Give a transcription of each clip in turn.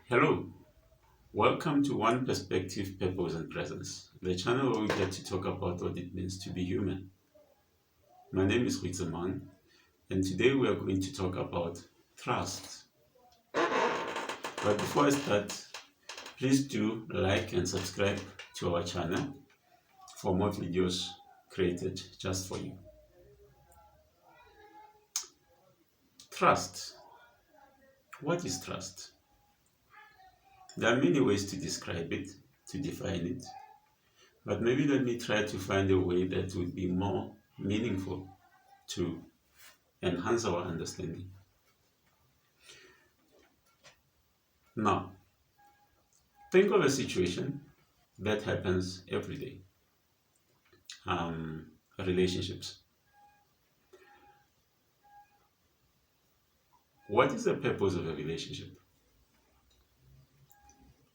Hello, welcome to One Perspective, Purpose and Presence, the channel where we get to talk about what it means to be human. My name is Rizamang, and today we are going to talk about trust. But before I start, please do like and subscribe to our channel for more videos created just for you. Trust. What is trust? There are many ways to describe it, to define it, but maybe let me try to find a way that would be more meaningful to enhance our understanding. Now, think of a situation that happens every day. Relationships. What is the purpose of a relationship?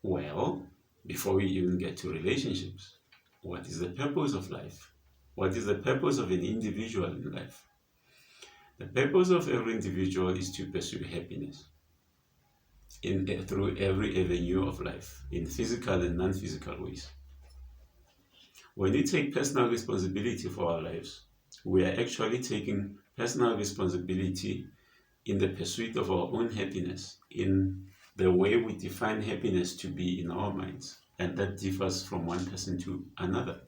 Well, before we even get to relationships, what is the purpose of life? What is the purpose of an individual in life? The purpose of every individual is to pursue happiness through every avenue of life, in physical and non-physical ways. When we take personal responsibility for our lives, we are actually taking personal responsibility in the pursuit of our own happiness, in the way we define happiness to be in our minds, and that differs from one person to another.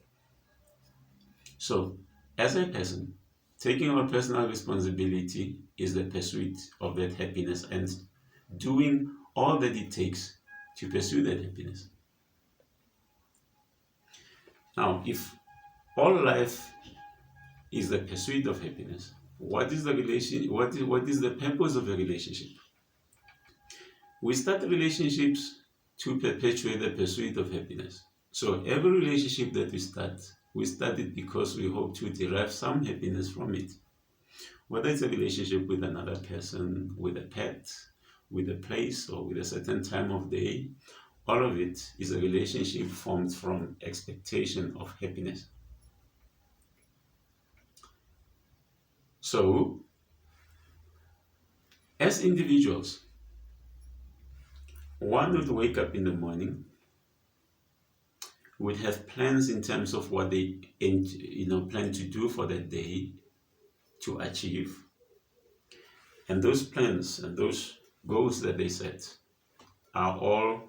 So, as a person, taking our personal responsibility is the pursuit of that happiness and doing all that it takes to pursue that happiness. Now, if all life is the pursuit of happiness, what is the relation? What is the purpose of a relationship? We start relationships to perpetuate the pursuit of happiness. So every relationship that we start it because we hope to derive some happiness from it. Whether it's a relationship with another person, with a pet, with a place, or with a certain time of day, all of it is a relationship formed from expectation of happiness. So, as individuals, one would wake up in the morning, would have plans in terms of what they plan to do for that day, to achieve. And those plans and those goals that they set are all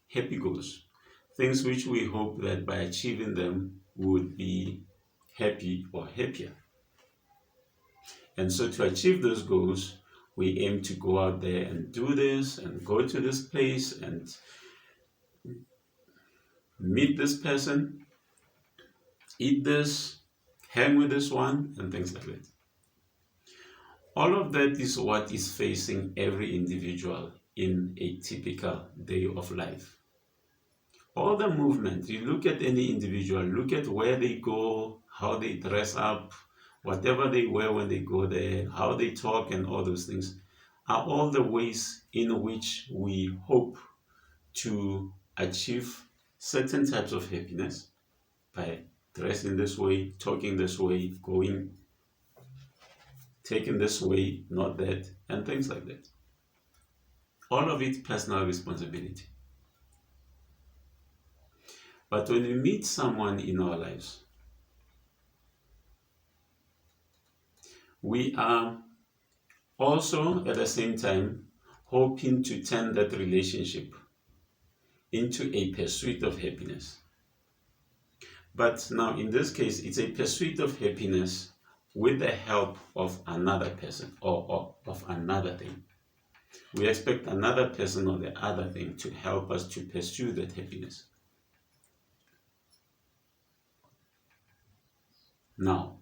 happy goals, things which we hope that by achieving them we would be happy or happier. And so to achieve those goals, we aim to go out there and do this and go to this place and meet this person, eat this, hang with this one, and things like that. All of that is what is facing every individual in a typical day of life. All the movement, you look at any individual, look at where they go, how they dress up, whatever they wear when they go there, how they talk, and all those things are all the ways in which we hope to achieve certain types of happiness by dressing this way, talking this way, going, taking this way, not that, and things like that. All of it personal responsibility. But when we meet someone in our lives, we are also at the same time hoping to turn that relationship into a pursuit of happiness. But now in this case, it's a pursuit of happiness with the help of another person or of another thing. We expect another person or the other thing to help us to pursue that happiness. Now,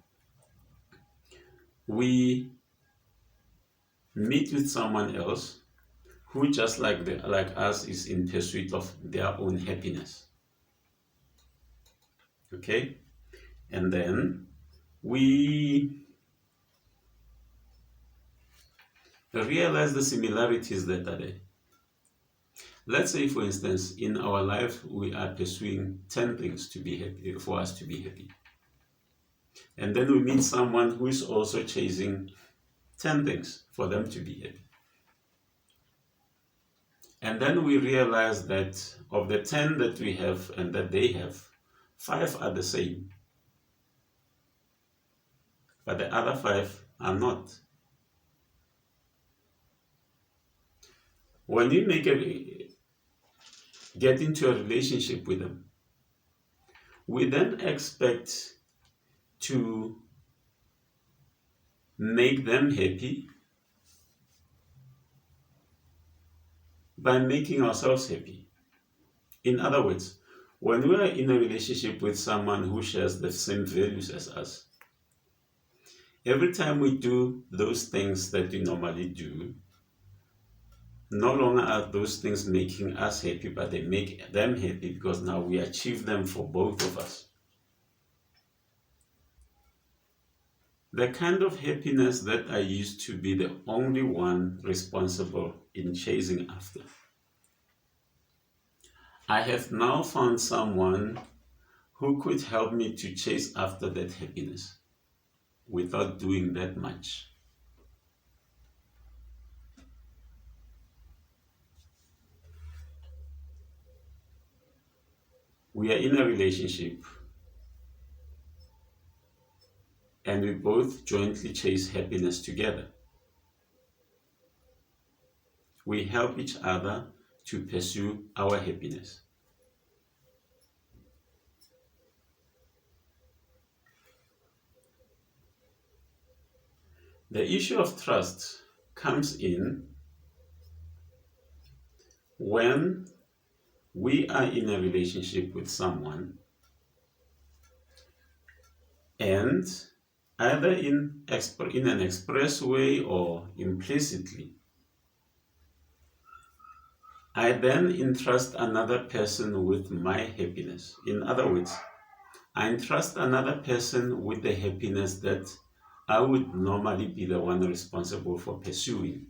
we meet with someone else who, just like us, is in pursuit of their own happiness. Okay? And then we realize the similarities that are there. Let's say, for instance, in our life, we are pursuing 10 things to be happy, for us to be happy. And then we meet someone who is also chasing 10 things for them to be happy. And then we realize that of the 10 that we have and that they have, 5 are the same, but the other 5 are not. When you get into a relationship with them, we then expect to make them happy by making ourselves happy. In other words, when we are in a relationship with someone who shares the same values as us, every time we do those things that we normally do, no longer are those things making us happy, but they make them happy because now we achieve them for both of us. The kind of happiness that I used to be the only one responsible in chasing after, I have now found someone who could help me to chase after that happiness without doing that much. We are in a relationship and we both jointly chase happiness together. We help each other to pursue our happiness. The issue of trust comes in when we are in a relationship with someone and either in an express way or implicitly, I then entrust another person with my happiness. In other words, I entrust another person with the happiness that I would normally be the one responsible for pursuing.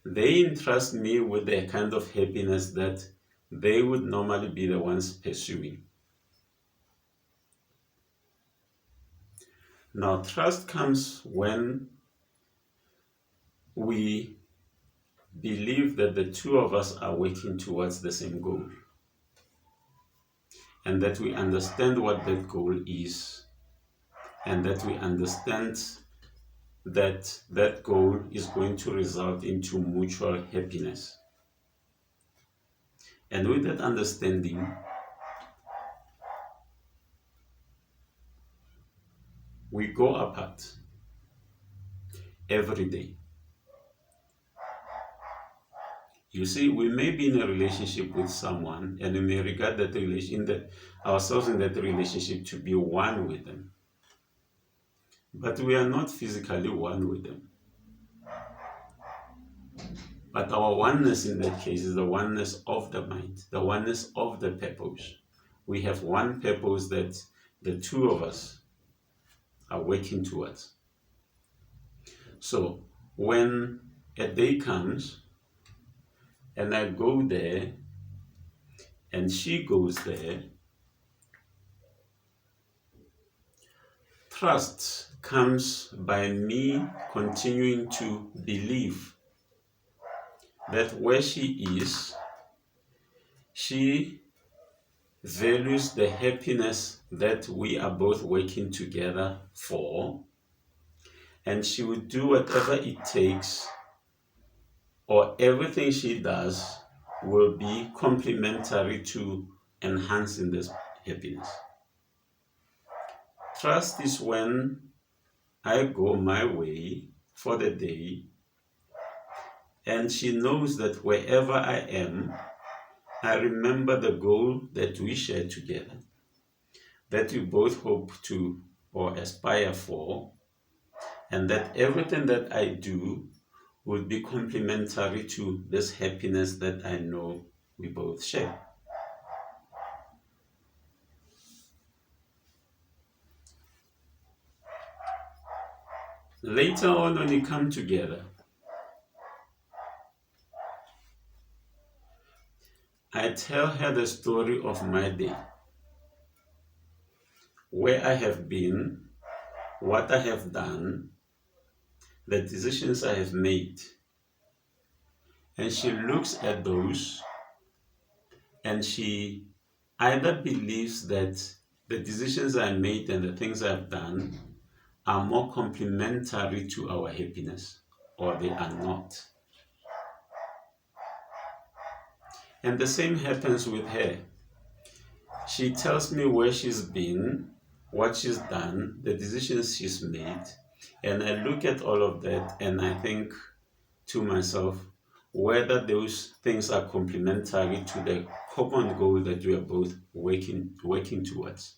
They entrust me with the kind of happiness that they would normally be the ones pursuing. Now, trust comes when we believe that the two of us are working towards the same goal, and that we understand what that goal is, and that we understand that that goal is going to result into mutual happiness. And with that understanding, we go apart every day. You see, we may be in a relationship with someone and we may regard ourselves in that relationship to be one with them. But we are not physically one with them. But our oneness in that case is the oneness of the mind, the oneness of the purpose. We have one purpose that the two of us are working towards. So when a day comes and I go there and she goes there, trust comes by me continuing to believe that where she is, she values the happiness that we are both working together for, and she will do whatever it takes, or everything she does will be complementary to enhancing this happiness. Trust is when I go my way for the day and she knows that wherever I am, I remember the goal that we share together, that we both hope to or aspire for, and that everything that I do will be complementary to this happiness that I know we both share. Later on, when we come together, I tell her the story of my day, where I have been, what I have done, the decisions I have made, and she looks at those and she either believes that the decisions I made and the things I've done are more complementary to our happiness, or they are not. And the same happens with her. She tells me where she's been, what she's done, the decisions she's made, and I look at all of that and I think to myself whether those things are complementary to the common goal that we are both working towards.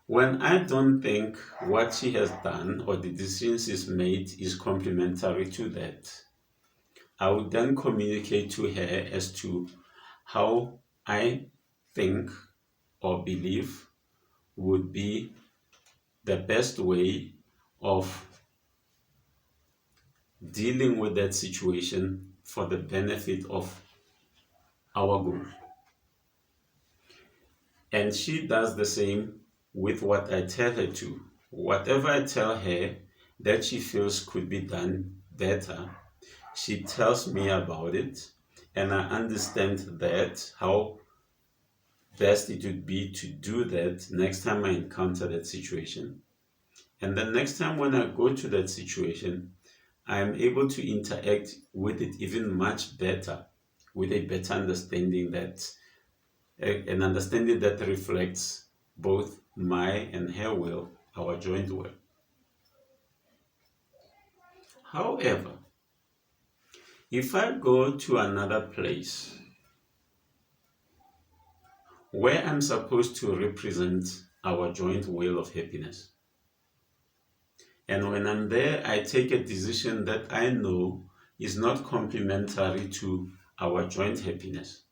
When I don't think what she has done or the decisions she's made is complementary to that, I would then communicate to her as to how I think or believe would be the best way of dealing with that situation for the benefit of our goal. And she does the same with what I tell her to. Whatever I tell her that she feels could be done better, she tells me about it, and I understand that how best it would be to do that next time I encounter that situation. And the next time when I go to that situation, I am able to interact with it even much better, with a better understanding that an understanding that reflects both my and her will, our joint will. However, if I go to another place where I'm supposed to represent our joint will of happiness, and when I'm there, I take a decision that I know is not complementary to our joint happiness.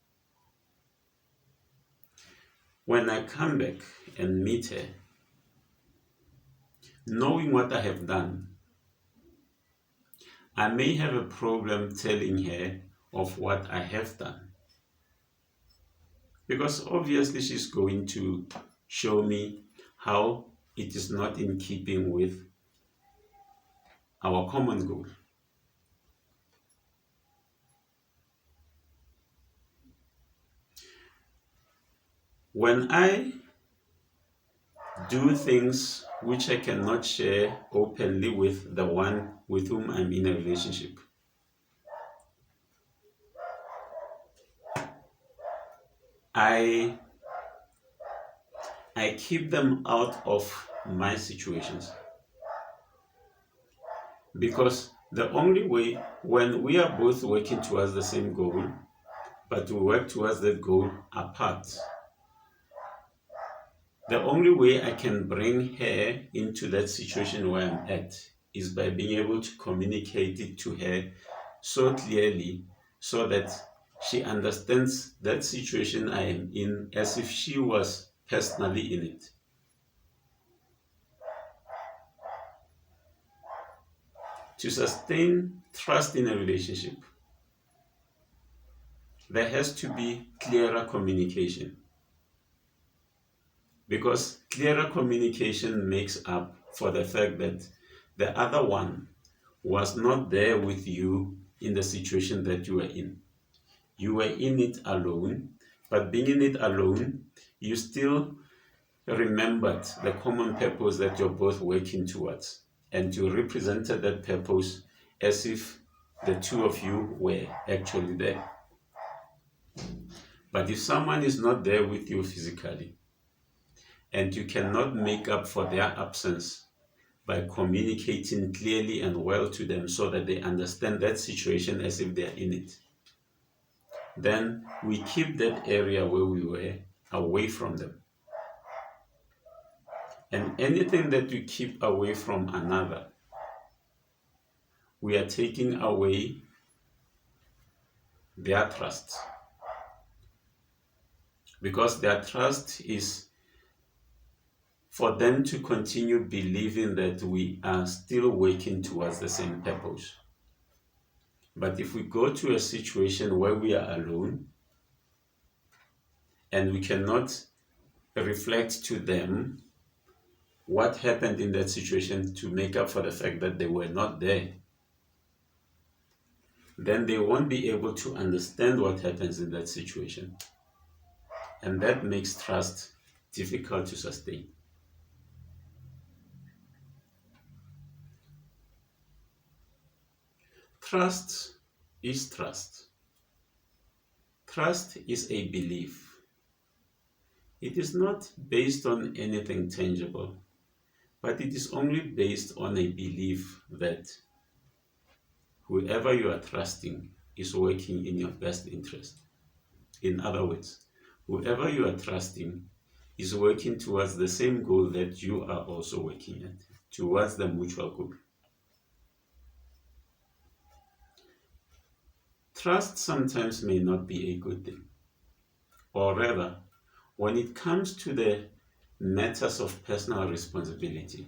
When I come back and meet her, knowing what I have done, I may have a problem telling her of what I have done. Because obviously she's going to show me how it is not in keeping with our common goal. When I do things which I cannot share openly with the one with whom I'm in a relationship, I keep them out of my situations. Because the only way, when we are both working towards the same goal, but we work towards that goal apart, the only way I can bring her into that situation where I'm at is by being able to communicate it to her so clearly so that she understands that situation I am in as if she was personally in it. To sustain trust in a relationship, there has to be clearer communication. Because clearer communication makes up for the fact that the other one was not there with you in the situation that you were in. You were in it alone, but being in it alone, you still remembered the common purpose that you're both working towards, and you represented that purpose as if the two of you were actually there. But if someone is not there with you physically, and you cannot make up for their absence by communicating clearly and well to them so that they understand that situation as if they are in it, then we keep that area where we were away from them. And anything that we keep away from another, we are taking away their trust. Because their trust is for them to continue believing that we are still working towards the same purpose. But if we go to a situation where we are alone and we cannot reflect to them what happened in that situation to make up for the fact that they were not there, then they won't be able to understand what happens in that situation. And that makes trust difficult to sustain. Trust is trust. Trust is a belief. It is not based on anything tangible, but it is only based on a belief that whoever you are trusting is working in your best interest. In other words, whoever you are trusting is working towards the same goal that you are also working at, towards the mutual goal. Trust sometimes may not be a good thing, or rather, when it comes to the matters of personal responsibility,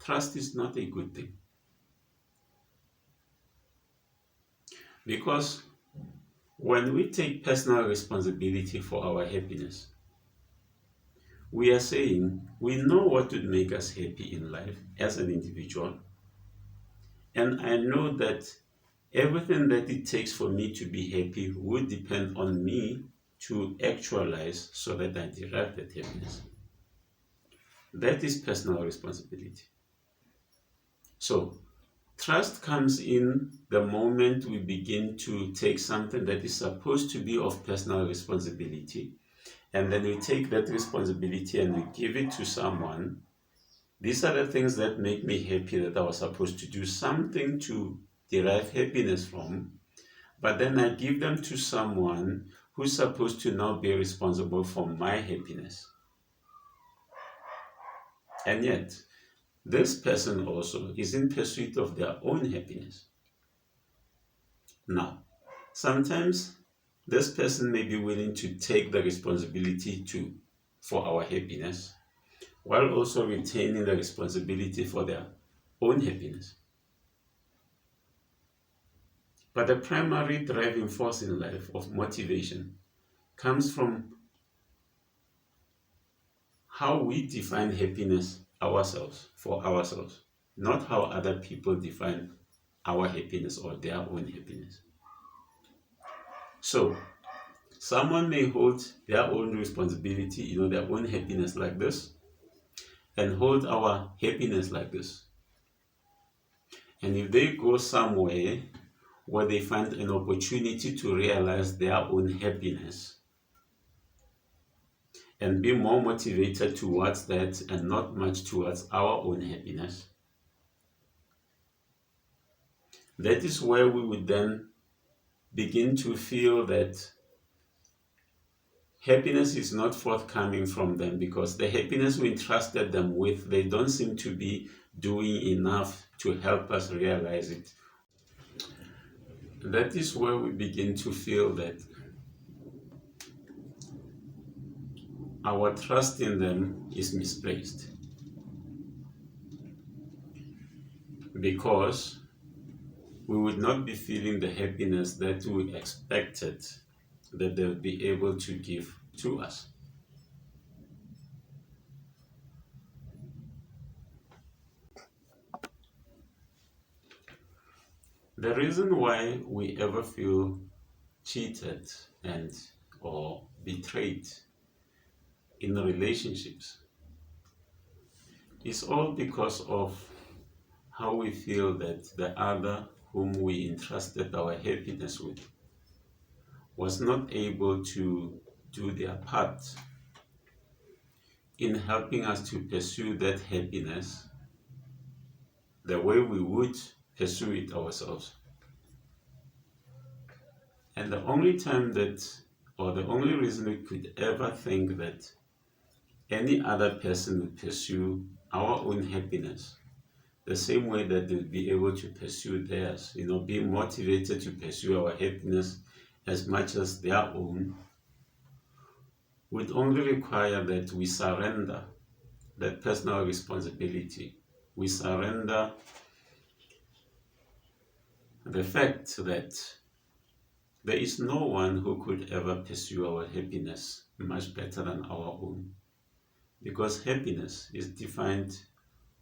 trust is not a good thing. Because when we take personal responsibility for our happiness, we are saying we know what would make us happy in life as an individual, and I know that everything that it takes for me to be happy would depend on me to actualize so that I derive that happiness. That is personal responsibility. So, trust comes in the moment we begin to take something that is supposed to be of personal responsibility, and then we take that responsibility and we give it to someone. These are the things that make me happy, that I was supposed to do something to derive happiness from, but then I give them to someone who's supposed to now be responsible for my happiness. And yet, this person also is in pursuit of their own happiness. Now, sometimes this person may be willing to take the responsibility for our happiness, while also retaining the responsibility for their own happiness. But the primary driving force in life of motivation comes from how we define happiness for ourselves, not how other people define our happiness or their own happiness. So, someone may hold their own responsibility, their own happiness like this, and hold our happiness like this. And if they go somewhere where they find an opportunity to realize their own happiness and be more motivated towards that and not much towards our own happiness, that is where we would then begin to feel that happiness is not forthcoming from them, because the happiness we entrusted them with, they don't seem to be doing enough to help us realize it. That is where we begin to feel that our trust in them is misplaced, because we would not be feeling the happiness that we expected that they would be able to give to us. The reason why we ever feel cheated or betrayed in relationships is all because of how we feel that the other whom we entrusted our happiness with was not able to do their part in helping us to pursue that happiness the way we would pursue it ourselves. And the only time the only reason we could ever think that any other person would pursue our own happiness the same way that they'll be able to pursue theirs, being motivated to pursue our happiness as much as their own, would only require that we surrender that personal responsibility. We surrender the fact that there is no one who could ever pursue our happiness much better than our own. because happiness is defined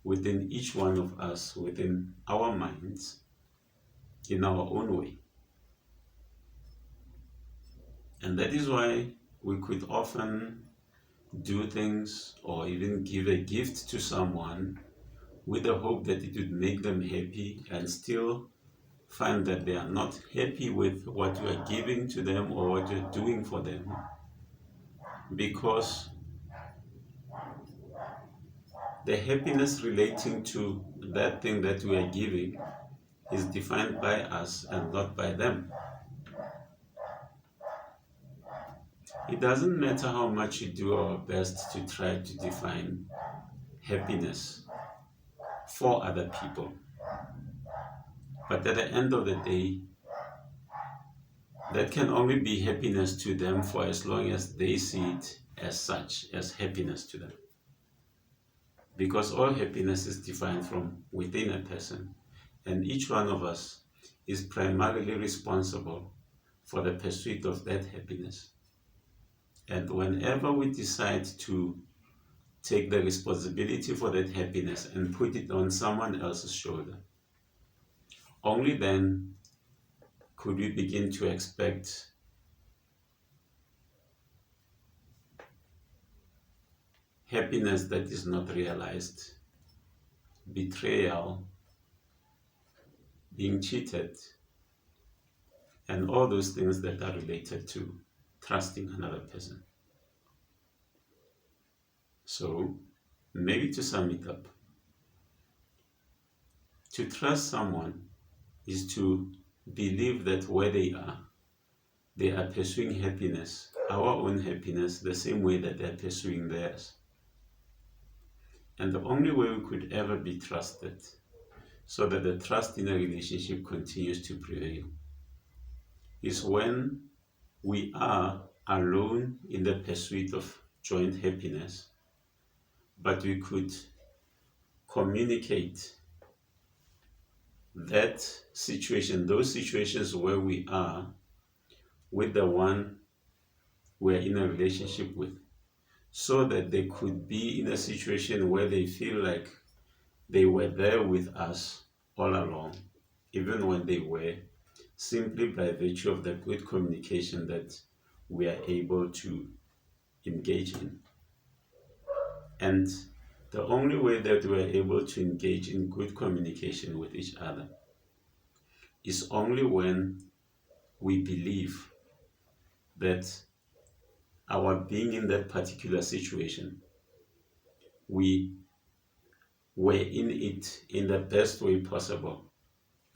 within each one of us, within our minds, in our own way. And that is why we could often do things or even give a gift to someone with the hope that it would make them happy, and still find that they are not happy with what you are giving to them or what you're doing for them, because the happiness relating to that thing that we are giving is defined by us and not by them. It doesn't matter how much we do our best to try to define happiness for other people, but at the end of the day, that can only be happiness to them for as long as they see it as such, as happiness to them. Because all happiness is defined from within a person, and each one of us is primarily responsible for the pursuit of that happiness. And whenever we decide to take the responsibility for that happiness and put it on someone else's shoulder, only then could we begin to expect happiness that is not realized, betrayal, being cheated, and all those things that are related to trusting another person. So, maybe to sum it up, to trust someone is to believe that where they are pursuing happiness, our own happiness, the same way that they're pursuing theirs. And the only way we could ever be trusted, so that the trust in a relationship continues to prevail, is when we are alone in the pursuit of joint happiness, but we could communicate that situation, those situations where we are, with the one we're in a relationship with, so that they could be in a situation where they feel like they were there with us all along, even when they were, simply by virtue of the good communication that we are able to engage in. And the only way that we are able to engage in good communication with each other is only when we believe that our being in that particular situation, we were in it in the best way possible,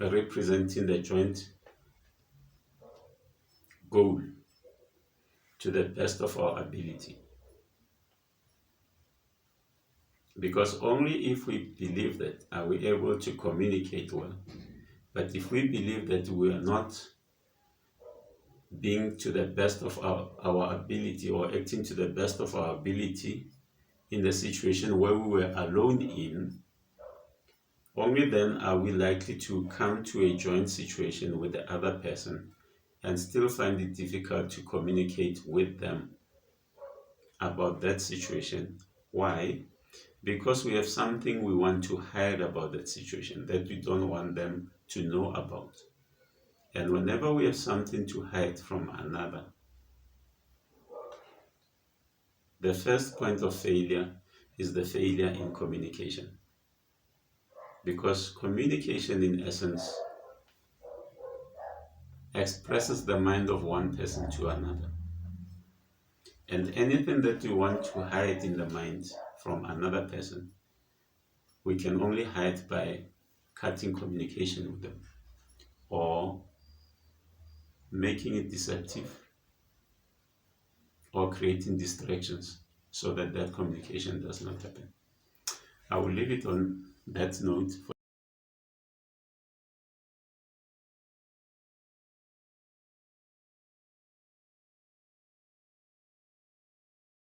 representing the joint goal to the best of our ability. Because only if we believe that are we able to communicate well. But if we believe that we are not being to the best of our ability, or acting to the best of our ability in the situation where we were alone in, only then are we likely to come to a joint situation with the other person and still find it difficult to communicate with them about that situation. Why? Because we have something we want to hide about that situation that we don't want them to know about. And whenever we have something to hide from another, the first point of failure is the failure in communication. Because communication, in essence, expresses the mind of one person to another. And anything that we want to hide in the mind from another person, we can only hide by cutting communication with them, or making it deceptive, or creating distractions so that that communication does not happen. I will leave it on that note.